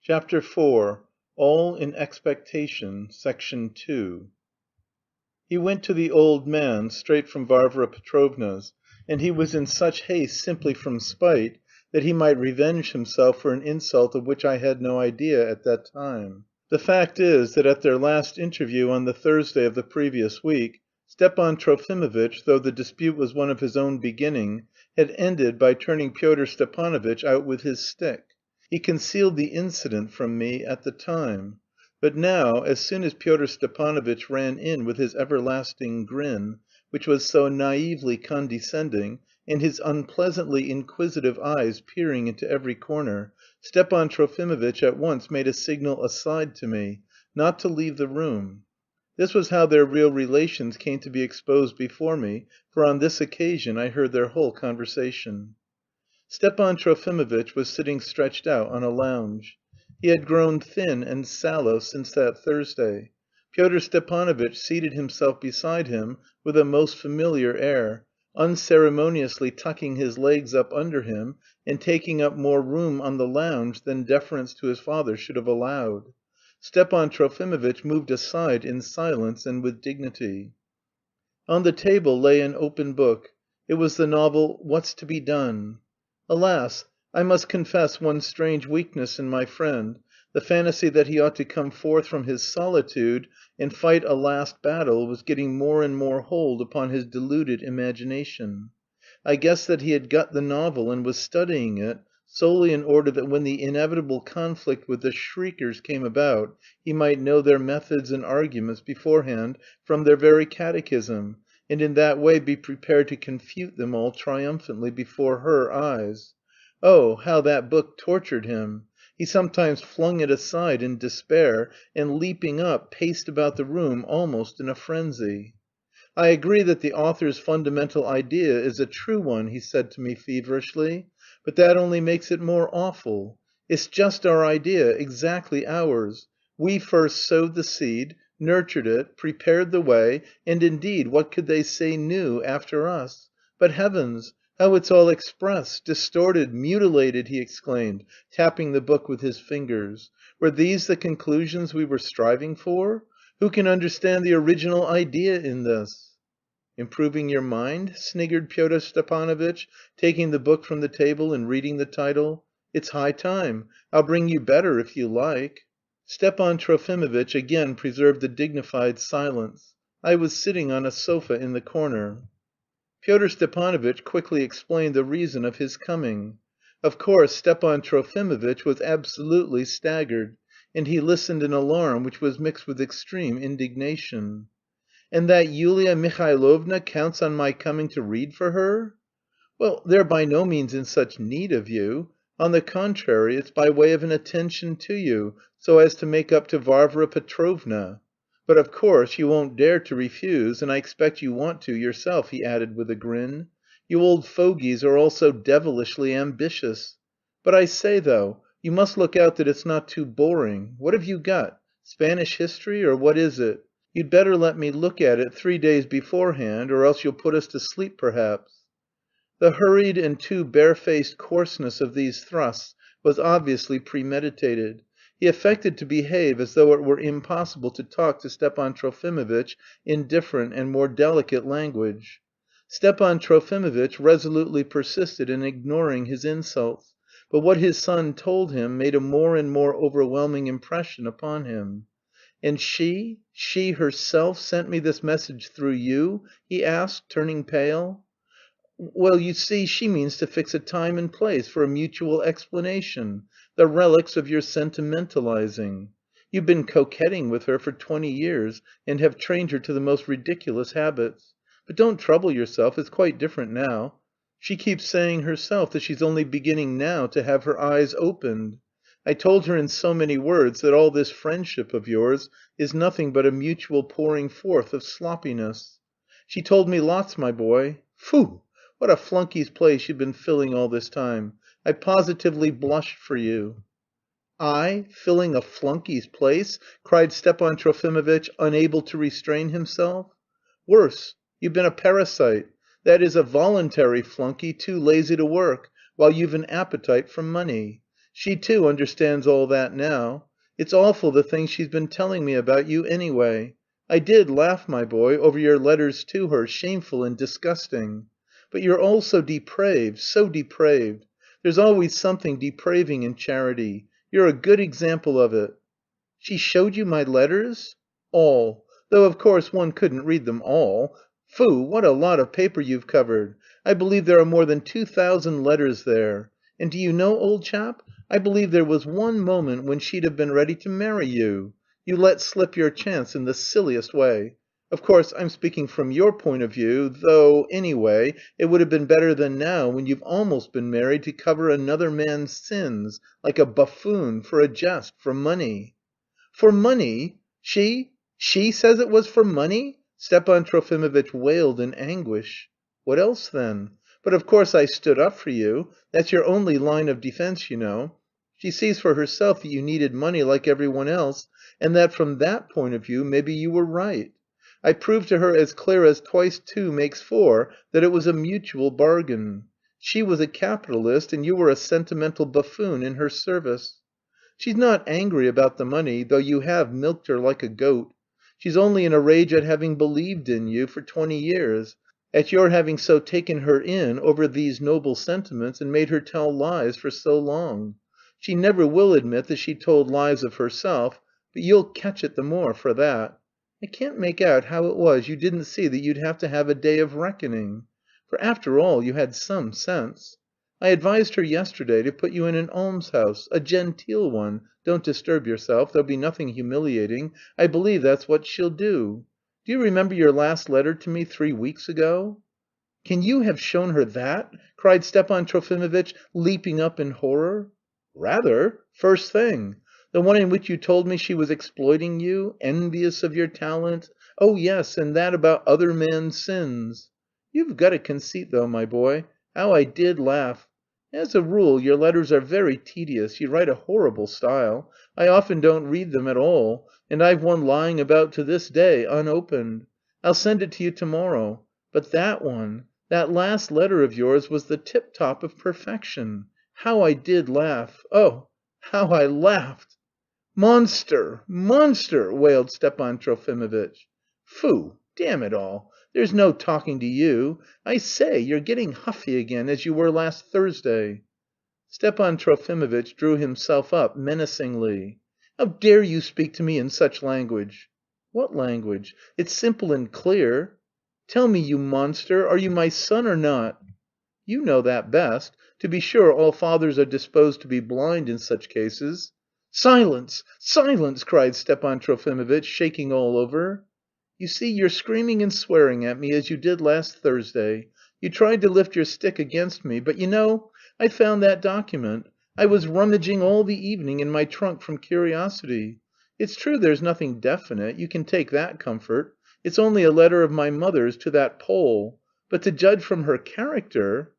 Chapter 4 All in Expectation Section 2 He went to the old man, straight from Varvara Petrovna's, and he was in such haste simply from spite that he might revenge himself for an insult of which I had no idea at that time. The fact is that at their last interview on the Thursday of the previous week, Stepan Trofimovitch, though the dispute was one of his own beginning, had ended by turning Pyotr Stepanovitch out with his stick. He concealed the incident from me at the time. But now, as soon as Pyotr Stepanovitch ran in with his everlasting grin, which was so naively condescending, and his unpleasantly inquisitive eyes peering into every corner, Stepan Trofimovitch at once made a signal aside to me, not to leave the room. This was how their real relations came to be exposed before me, for on this occasion I heard their whole conversation. Stepan Trofimovitch was sitting stretched out on a lounge. He had grown thin and sallow since that Thursday. Pyotr Stepanovitch seated himself beside him with a most familiar air, unceremoniously tucking his legs up under him and taking up more room on the lounge than deference to his father should have allowed. Stepan Trofimovitch moved aside in silence and with dignity. On the table lay an open book. It was the novel What's to be Done? Alas, I must confess one strange weakness in my friend, the fantasy that he ought to come forth from his solitude and fight a last battle was getting more and more hold upon his deluded imagination. I guessed that he had got the novel and was studying it solely in order that when the inevitable conflict with the shriekers came about he might know their methods and arguments beforehand from their very catechism, and in that way be prepared to confute them all triumphantly before her eyes. Oh, how that book tortured him! He sometimes flung it aside in despair, and leaping up, paced about the room almost in a frenzy. "I agree that the author's fundamental idea is a true one," he said to me feverishly, "but that only makes it more awful. It's just our idea, exactly ours. We first sowed the seed, nurtured it, prepared the way, and indeed what could they say new after us? But heavens, how it's all expressed, distorted, mutilated!" he exclaimed, tapping the book with his fingers. "Were these the conclusions we were striving for? Who can understand the original idea in this?" "Improving your mind?" sniggered Pyotr Stepanovitch, taking the book from the table and reading the title. "It's high time. I'll bring you better if you like." Stepan Trofimovitch again preserved a dignified silence. I was sitting on a sofa in the corner. Pyotr Stepanovitch quickly explained the reason of his coming. Of course Stepan Trofimovitch was absolutely staggered, and he listened in alarm which was mixed with extreme indignation. "And that Yulia Mihailovna counts on my coming to read for her?" "Well, they're by no means in such need of you. On the contrary, it's by way of an attention to you, so as to make up to Varvara Petrovna. But, of course, you won't dare to refuse, and I expect you want to yourself," he added with a grin. "You old fogies are all so devilishly ambitious. But I say, though, you must look out that it's not too boring. What have you got? Spanish history, or what is it? You'd better let me look at it 3 days beforehand, or else you'll put us to sleep perhaps." The hurried and too barefaced coarseness of these thrusts was obviously premeditated. He affected to behave as though it were impossible to talk to Stepan Trofimovitch in different and more delicate language. Stepan Trofimovitch resolutely persisted in ignoring his insults, but what his son told him made a more and more overwhelming impression upon him. "And she herself sent me this message through you?" he asked, turning pale. "Well, you see, she means to fix a time and place for a mutual explanation, the relics of your sentimentalising. You've been coquetting with her for 20 years and have trained her to the most ridiculous habits. But don't trouble yourself, it's quite different now. She keeps saying herself that she's only beginning now to have her eyes opened. I told her in so many words that all this friendship of yours is nothing but a mutual pouring forth of sloppiness. She told me lots, my boy. Foo! What a flunkey's place you've been filling all this time. I positively blushed for you." "I filling a flunkey's place?" cried Stepan Trofimovitch, unable to restrain himself. "Worse, you've been a parasite, that is a voluntary flunkey, too lazy to work, while you've an appetite for money. She too understands all that now. It's awful the things she's been telling me about you, anyway. I did laugh, my boy, over your letters to her, shameful and disgusting. But you're all so depraved, so depraved. There's always something depraving in charity. You're a good example of it." "She showed you my letters?" "All. Though, of course, one couldn't read them all. Foo, what a lot of paper you've covered! I believe there are more than 2,000 letters there. And do you know, old chap, I believe there was one moment when she'd have been ready to marry you. You let slip your chance in the silliest way. Of course, I'm speaking from your point of view, though, anyway, it would have been better than now when you've almost been married to cover another man's sins, like a buffoon, for a jest, for money." "For money? She says it was for money?" Stepan Trofimovitch wailed in anguish. "What else then? But of course I stood up for you. That's your only line of defence, you know. She sees for herself that you needed money like every one else, and that from that point of view maybe you were right. I proved to her as clear as twice two makes four that it was a mutual bargain. She was a capitalist and you were a sentimental buffoon in her service. She's not angry about the money, though you have milked her like a goat. She's only in a rage at having believed in you for 20 years, at your having so taken her in over these noble sentiments and made her tell lies for so long. She never will admit that she told lies of herself, but you'll catch it the more for that. I can't make out how it was you didn't see that you'd have to have a day of reckoning. For after all you had some sense. I advised her yesterday to put you in an almshouse, a genteel one, don't disturb yourself, there'll be nothing humiliating, I believe that's what she'll do. Do you remember your last letter to me 3 weeks ago?" "Can you have shown her that?" cried Stepan Trofimovitch, leaping up in horror. "Rather! First thing. The one in which you told me she was exploiting you, envious of your talent. Oh yes, and that about other men's sins. You've got a conceit though, my boy. How I did laugh! As a rule your letters are very tedious, you write a horrible style. I often don't read them at all, and I've one lying about to this day, unopened. I'll send it to you to morrow. But that one, that last letter of yours was the tip-top of perfection. How I did laugh! Oh, how I laughed!" "Monster! Monster!" wailed Stepan Trofimovitch. "Foo! Damn it all! There's no talking to you. I say, you're getting huffy again, as you were last Thursday." Stepan Trofimovitch drew himself up menacingly. "How dare you speak to me in such language?" "What language? It's simple and clear." "Tell me, you monster, are you my son or not?" "You know that best. To be sure, all fathers are disposed to be blind in such cases." "Silence! Silence!" cried Stepan Trofimovitch, shaking all over. "You see, you're screaming and swearing at me as you did last Thursday. You tried to lift your stick against me, but you know, I found that document. I was rummaging all the evening in my trunk from curiosity. It's true there's nothing definite, you can take that comfort. It's only a letter of my mother's to that Pole. But to judge from her character...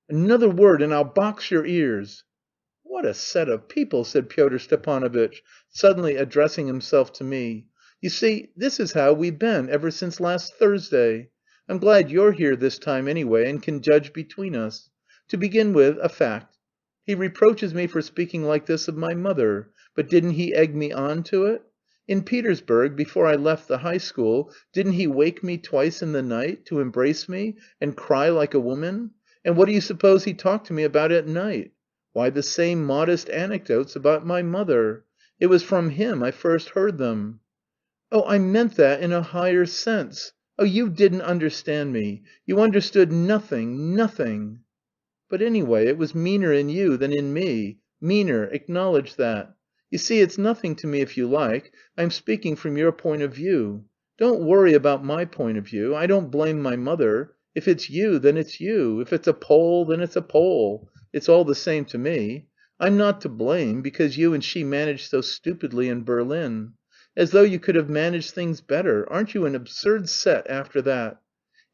Another word and I'll box your ears." "What a set of people!" said Pyotr Stepanovitch, suddenly addressing himself to me. "You see, this is how we've been ever since last Thursday. I'm glad you're here this time anyway and can judge between us. To begin with, a fact. He reproaches me for speaking like this of my mother, but didn't he egg me on to it? In Petersburg, before I left the high school, didn't he wake me twice in the night, to embrace me, and cry like a woman? And what do you suppose he talked to me about at night? Why, the same modest anecdotes about my mother. It was from him I first heard them." "Oh, I meant that in a higher sense. Oh, you didn't understand me. You understood nothing, nothing." "But anyway, it was meaner in you than in me. Meaner, acknowledge that. You see, it's nothing to me if you like. I'm speaking from your point of view. Don't worry about my point of view. I don't blame my mother. If it's you, then it's you. If it's a Pole, then it's a Pole. It's all the same to me. I'm not to blame, because you and she managed so stupidly in Berlin. As though you could have managed things better. Aren't you an absurd set after that?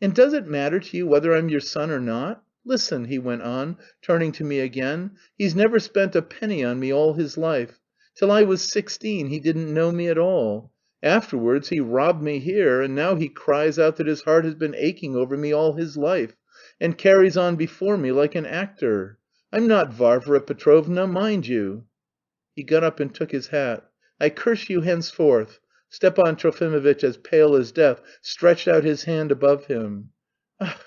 And does it matter to you whether I'm your son or not? Listen," he went on, turning to me again, "he's never spent a penny on me all his life. Till I was 16 he didn't know me at all. Afterwards he robbed me here, and now he cries out that his heart has been aching over me all his life, and carries on before me like an actor. I'm not Varvara Petrovna, mind you." He got up and took his hat. "I curse you henceforth." Stepan Trofimovitch, as pale as death, stretched out his hand above him. "Ach,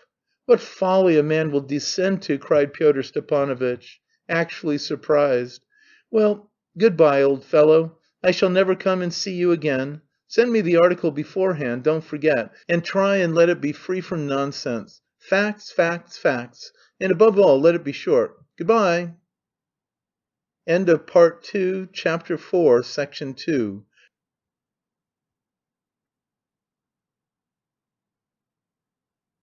what folly a man will descend to!" cried Pyotr Stepanovitch, actually surprised. "Well, good bye, old fellow. I shall never come and see you again. Send me the article beforehand, don't forget, and try and let it be free from nonsense. Facts, facts, facts, and above all let it be short. Good bye." Part 2, Chapter 4, Section 2.